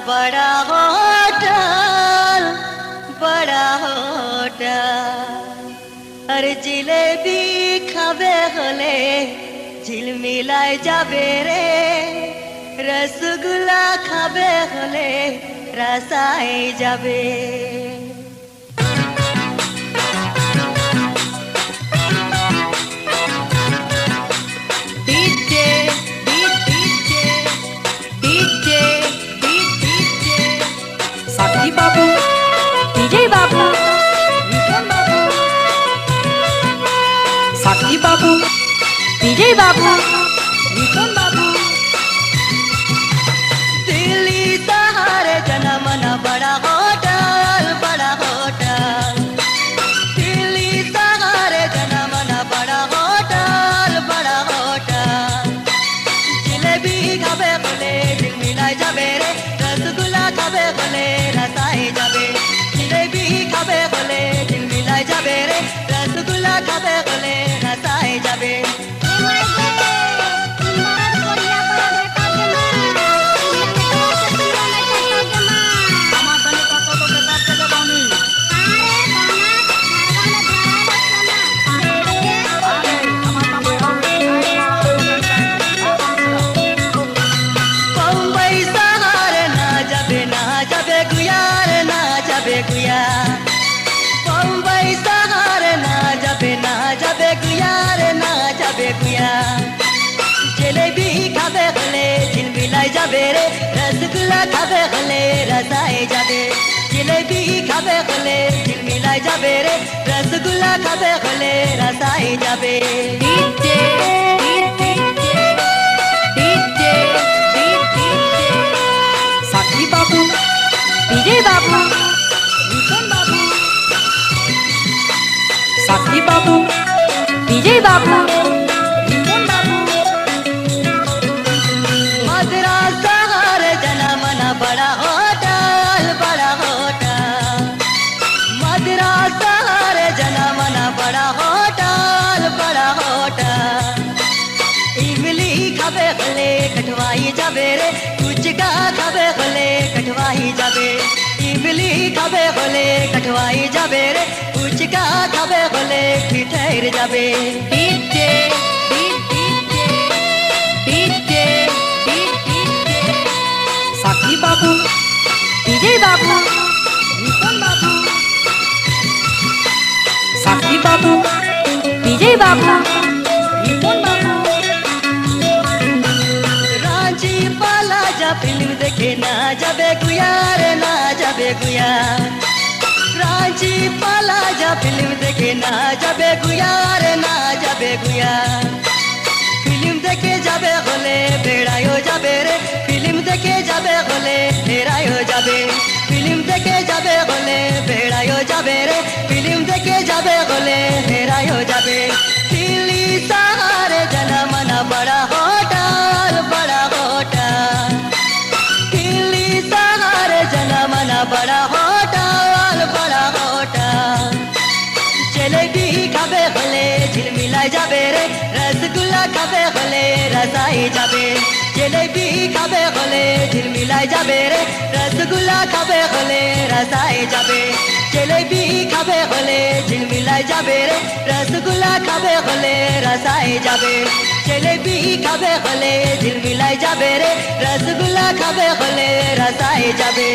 बड़ा होटल बड़ा होटल আর জিলেবি খাবে হলে ঝিলমিলায় যাবে রে রসগোল্লা খাবে হলে রাসায় যাবে সাক্ষী বাবু, বিজয় বাবু, সাক্ষী বাবু, বিজয় বাবু, রিপন বাবু। दिल्ली सहारे जना मना बड़ा होटल दिल्ली सहारे जना मना बड़ा होटल जिलेबी खाबे बोले दिल मिलाय जाबे रे रसगुल्ला खाबे बोले रसाय जाबे जिलेबी खाबे बोले दिल मिलाय जाबे रे रसगुल्ला खाबे बोले रसाय जाबे गुया बम्बई सहारे ना जाबे गुया रे ना जाबे गुया जिलेबी खाबे हले दिल मिलाई जाबे रे रसगुल्ला खाबे हले रसाय जाबे जिलेबी खाबे हले दिल मिलाई जाबे रे रसगुल्ला खाबे हले रसाय जाबे সাক্ষী বাবু, বিজয় বাবু, সাক্ষী বাবু, বিজয় বাবু, রিপন বাবু। मद्रास सहारे जना मना बड़ा होटल मद्रास सहारे जना मना बड़ा होटल इमली खाबे हले कटवाई जाबे रे कुचका खाबे हले कटवाई जाबे इमली खाबे हले कटवाई जाबे रे कुचका खाबे हले ठिठैर जाबे সাক্ষী বাবু, বিজয় বাবু, রিপন বাবু, সাক্ষী বাবু, বিজয় বাবু, রিপন বাবু। रांची पाला जा फिल्म देखे ना जाबे गुया रे ना जाबे गुया रांची पाला जा फिल्म देखे ना जाबे गुया रे ना जाबे गुया फिल्म देखे जाबे होले बेड़ायो जाबे रे फिल्म देखे जाबे होले हेरायो जाबे फिल्म देखे जाबे होले बेड़ायो जाबे रे फिल्म देखे जाबे होले हेरायो जाबे दिल्ली सहारे जना मना बड़ा होटल दिल्ली सहारे जना मना बड़ा होटल जिलेबी खाबे हले झिलमिलाय जाबे रे रसगुल्ला खाबे हले रसाय जाबे जिलेबी खाबे हले झिलमिलाय जाबे रे रसगुल्ला खाबे हले रसाय जाबे जिलेबी खाबे हले झिलमिलाय जाबे रे रसगुल्ला खाबे हले रसाय जाबे जिलेबी खाबे हले झिलमिलाय जाबे रे रसगुल्ला खाबे हले रसाय जाबे